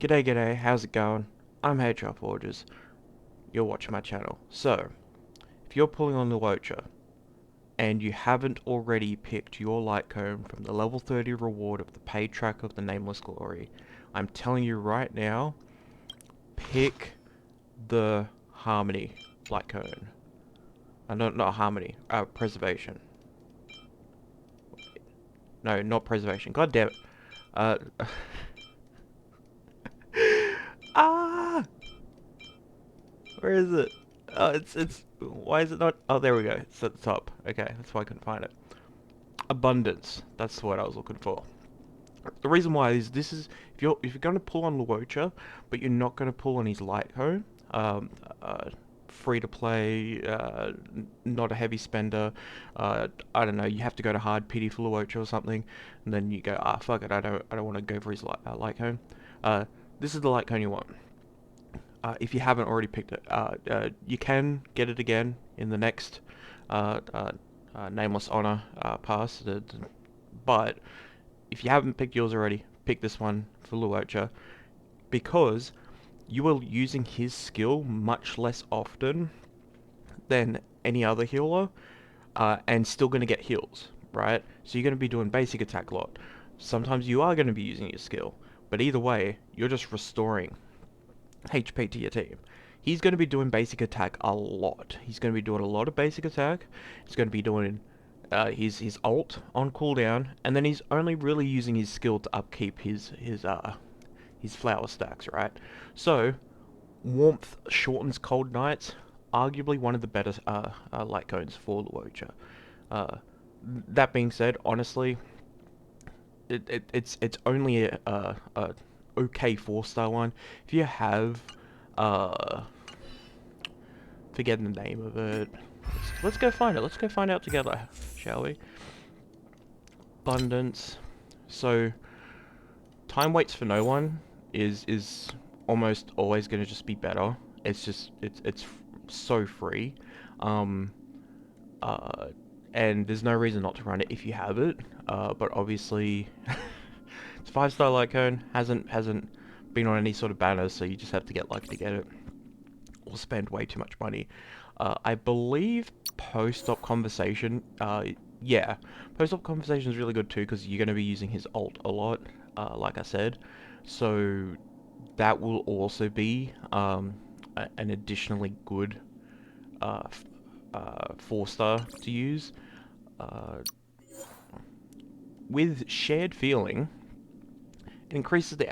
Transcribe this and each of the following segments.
G'day, how's it going? I'm HR Forges. You're watching my channel. So, if you're pulling on the Luocha, and you haven't already picked your light cone from the level 30 reward of the paid track of the Nameless Glory, I'm telling you right now, pick the Harmony light cone. Not Harmony, Preservation. No, not Preservation. God damn it. Uh, ah! Where is it? Oh, why is it not? Oh, there we go. It's at the top. Okay, that's why I couldn't find it. Abundance. That's the word I was looking for. The reason why is this is if you're going to pull on Luocha, but you're not going to pull on his light cone, um, free to play, not a heavy spender. I don't know. You have to go to hard pity for Luocha or something, and then you go, ah, fuck it. I don't want to go for his light cone. This is the light cone you want. If you haven't already picked it, you can get it again in the next Nameless Honor pass. But if you haven't picked yours already, pick this one for Luocha, because you are using his skill much less often than any other healer, and still going to get heals, right? So you're going to be doing basic attack a lot. Sometimes you are going to be using your skill, but either way, you're just restoring HP to your team. He's going to be doing basic attack a lot. He's going to be doing a lot of basic attack. He's going to be doing his ult on cooldown, and then he's only really using his skill to upkeep his flower stacks, right? So warmth shortens cold nights. Arguably one of the better light cones for Luocha. That being said, honestly, it's only a okay 4-star one. If you have forgetting the name of it, let's go find it. Let's go find out together, shall we? Abundance. So time waits for no one is almost always going to just be better. It's so free. Um, uh, and there's no reason not to run it if you have it. But obviously, it's 5-star light cone. Hasn't been on any sort of banners, so you just have to get lucky to get it, or spend way too much money. I believe post-op conversation. Yeah, post-op conversation is really good too because you're going to be using his ult a lot. Like I said, so that will also be an additionally good 4-star to use. Uh, with shared feeling, it increases the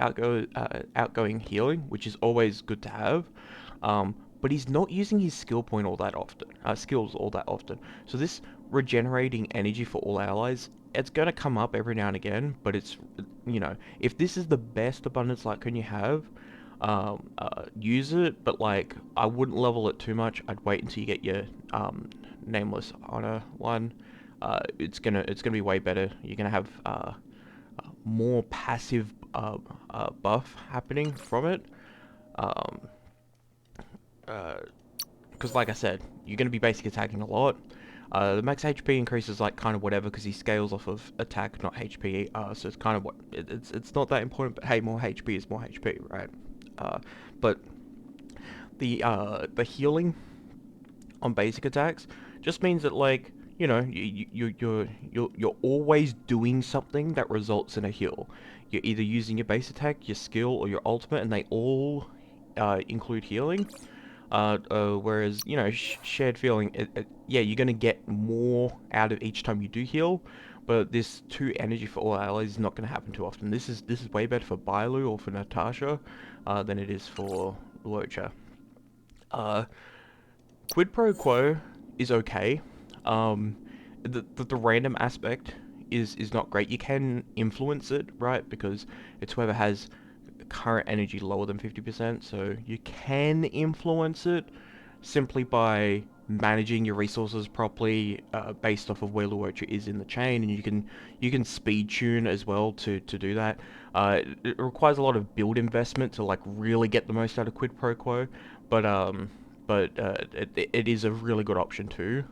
outgoing healing, which is always good to have. But he's not using his skill point all that often, skills all that often. So this regenerating energy for all allies, it's going to come up every now and again, but it's, you know, if this is the best abundance light cone you have, use it, but like, I wouldn't level it too much. I'd wait until you get your Nameless Honor one. It's gonna be way better. You're gonna have more passive buff happening from it. Because like I said, you're going to be basic attacking a lot. The max HP increases like kind of whatever because he scales off of attack, not HP. So it's kind of what it's not that important. But hey, more HP is more HP, right? But the healing on basic attacks just means that, like, you know, you're always doing something that results in a heal. You're either using your base attack, your skill, or your ultimate, and they all include healing. Whereas, you know, shared feeling, yeah, you're gonna get more out of each time you do heal, but this 2 energy for all allies is not gonna happen too often. This is way better for Bailu or for Natasha than it is for Luocha. Quid pro quo is okay. The random aspect is not great. You can influence it, right? Because it's whoever has current energy lower than 50%, so you can influence it simply by managing your resources properly based off of where Luocha is in the chain, and you can speed tune as well to do that. It requires a lot of build investment to like really get the most out of Quid Pro Quo, but it is a really good option too.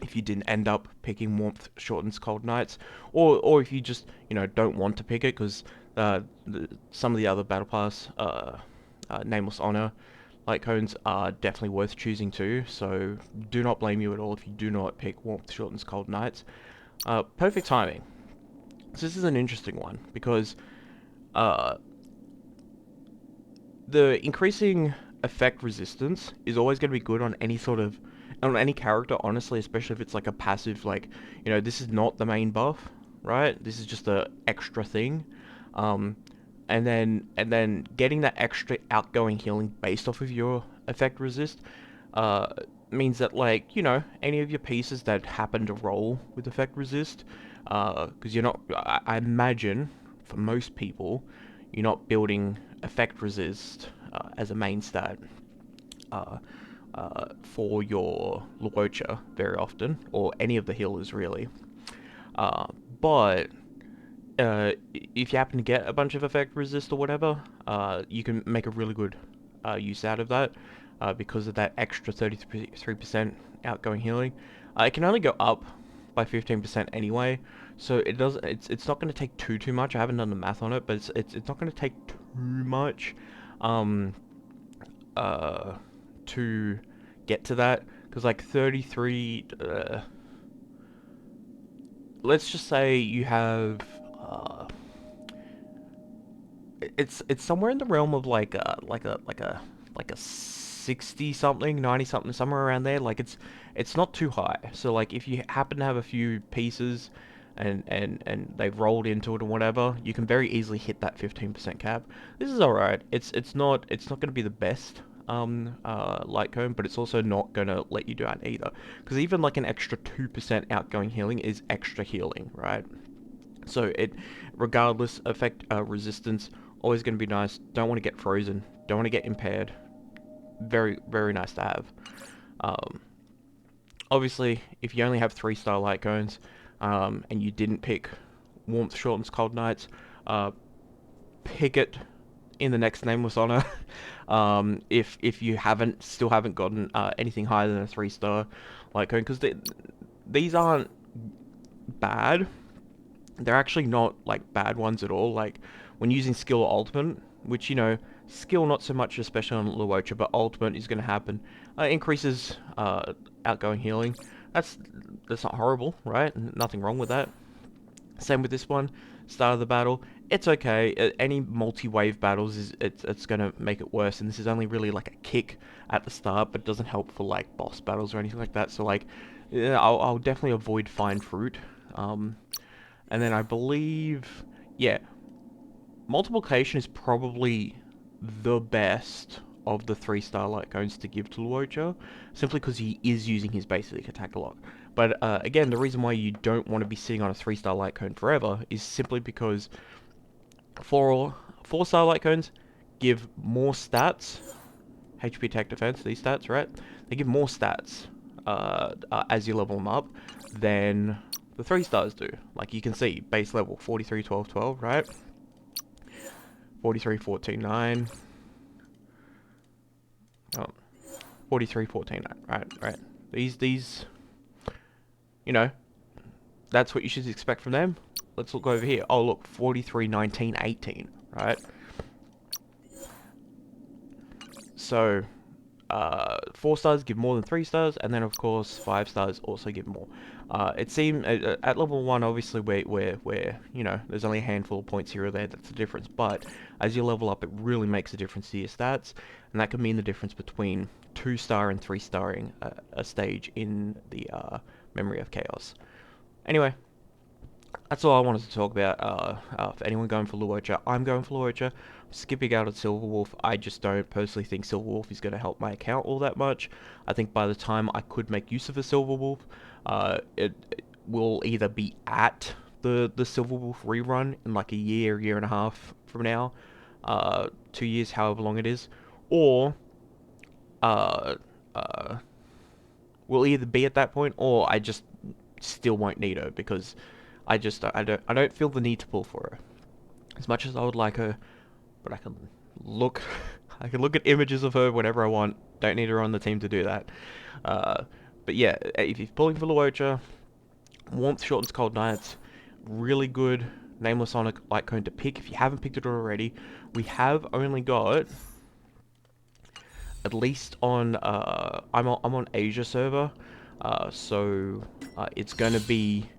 If you didn't end up picking Warmth Shortens Cold Nights, or if you just, you know, don't want to pick it because Some of the other Battle Pass, Nameless Honor light cones are definitely worth choosing too, so do not blame you at all if you do not pick Warmth Shortens Cold Nights. Perfect timing. So this is an interesting one, because uh, the increasing effect resistance is always going to be good on any character, honestly, especially if it's like a passive, like, this is not the main buff, right? This is just a extra thing. Um, and then getting that extra outgoing healing based off of your effect resist uh, means that, like, any of your pieces that happen to roll with effect resist, because you're not, I imagine, for most people, you're not building effect resist as a main stat uh, for your Luocha very often, or any of the healers really. Uh, but if you happen to get a bunch of effect resist or whatever, you can make a really good use out of that because of that extra 33% outgoing healing. It can only go up by 15% anyway, so it doesn't. It's not going to take too much. I haven't done the math on it, but it's not going to take too much um, to get to that, because like 33. Let's just say you have. It's somewhere in the realm of like a 60 something, 90 something, somewhere around there. Like it's not too high. So like if you happen to have a few pieces and they've rolled into it or whatever, you can very easily hit that 15% cap. This is alright. It's not going to be the best light cone, but it's also not going to let you down either. Because even like an extra 2% outgoing healing is extra healing, right? So regardless, effect resistance, always going to be nice. Don't want to get frozen. Don't want to get impaired. Very, very nice to have. Um, Obviously, if you only have 3-star light cones, and you didn't pick Warmth Shortens Cold Nights, pick it in the next Nameless Honor. If you still haven't gotten anything higher than a 3-star light cone, because these aren't bad. They're actually not like bad ones at all. Like when using skill or ultimate, which skill not so much, especially on Luocha, but ultimate is going to happen. Increases outgoing healing. That's not horrible, right? Nothing wrong with that. Same with this one. Start of the battle, it's okay. Any multi-wave battles it's going to make it worse, and this is only really like a kick at the start, but doesn't help for like boss battles or anything like that. So like, yeah, I'll definitely avoid Fine Fruit. And then I believe, yeah, multiplication is probably the best of the 3-star light cones to give to Luocha, simply because he is using his basic attack a lot. But again, the reason why you don't want to be sitting on a 3-star light cone forever is simply because 4-star light cones give more stats, HP, attack, defense, these stats, right? They give more stats as you level them up than the 3-stars do. Like you can see, base level 43, 12, 12, right? 43, 14, 9. Oh, 43, 14, 9. Right. These, you know, that's what you should expect from them. Let's look over here. Oh, look, 43, 19, 18, right? So, 4-stars give more than 3-stars, and then of course 5-stars also give more. It seemed at level 1, obviously, where there's only a handful of points here or there that's the difference. But as you level up, it really makes a difference to your stats, and that can mean the difference between 2-star and 3-starring a stage in the Memory of Chaos. Anyway, that's all I wanted to talk about. For anyone going for Luocha, I'm going for Luocha. I'm skipping out on Silverwolf. I just don't personally think Silverwolf is going to help my account all that much. I think by the time I could make use of a Silverwolf, it will either be at the Silverwolf rerun in like a year and a half from now, 2 years, however long it is, or uh, uh, will either be at that point, or I just still won't need her because I don't feel the need to pull for her as much as I would like her. But I can look I can look at images of her whenever I want. Don't need her on the team to do that. Uh, but yeah, if you're pulling for Luocha, Warmth Shortens Cold Nights, really good Nameless Sonic Light Cone to pick if you haven't picked it already. We have only got, at least on I'm on Asia server, so it's gonna be,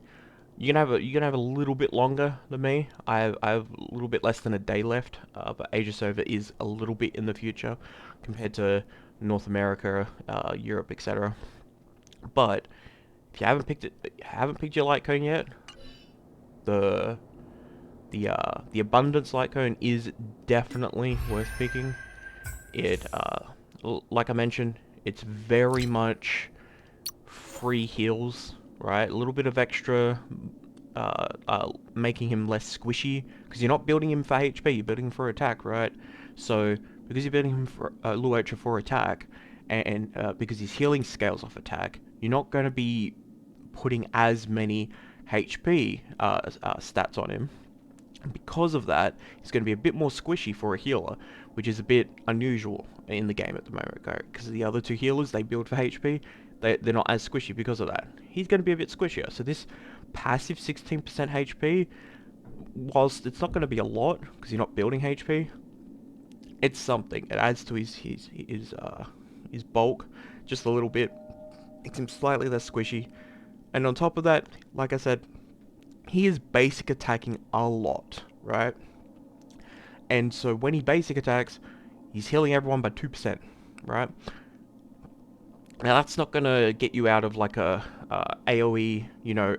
you're gonna have a little bit longer than me. I have a little bit less than a day left, but Asia server is a little bit in the future compared to North America, Europe, etc. But if you haven't picked your light cone yet, the the abundance light cone is definitely worth picking. It like I mentioned, it's very much free heals, right? A little bit of extra, making him less squishy, because you're not building him for HP, you're building him for attack, right? So, because you're building him for Luocha for attack, and because his healing scales off attack, you're not going to be putting as many HP stats on him. And because of that, he's going to be a bit more squishy for a healer, which is a bit unusual in the game at the moment, because the other two healers, they build for HP, they're not as squishy because of that. He's going to be a bit squishier, so this passive 16% HP, whilst it's not going to be a lot, because you're not building HP, it's something. It adds to his bulk just a little bit, makes him slightly less squishy, and on top of that, like I said, he is basic attacking a lot, right? And so when he basic attacks, he's healing everyone by 2%, right? Now that's not gonna get you out of like a AoE,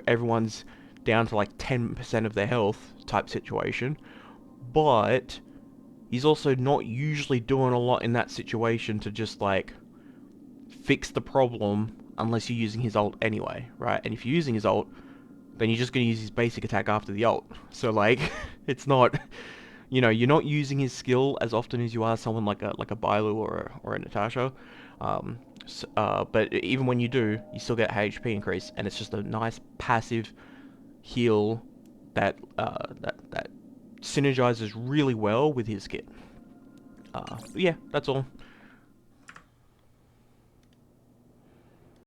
everyone's down to like 10% of their health type situation, but he's also not usually doing a lot in that situation to just like fix the problem unless you're using his ult anyway, right? And if you're using his ult, then you're just going to use his basic attack after the ult. So like, it's not, you're not using his skill as often as you are someone like a Bailu or a Natasha. But even when you do, you still get HP increase, and it's just a nice passive heal that synergizes really well with his kit. But yeah, that's all.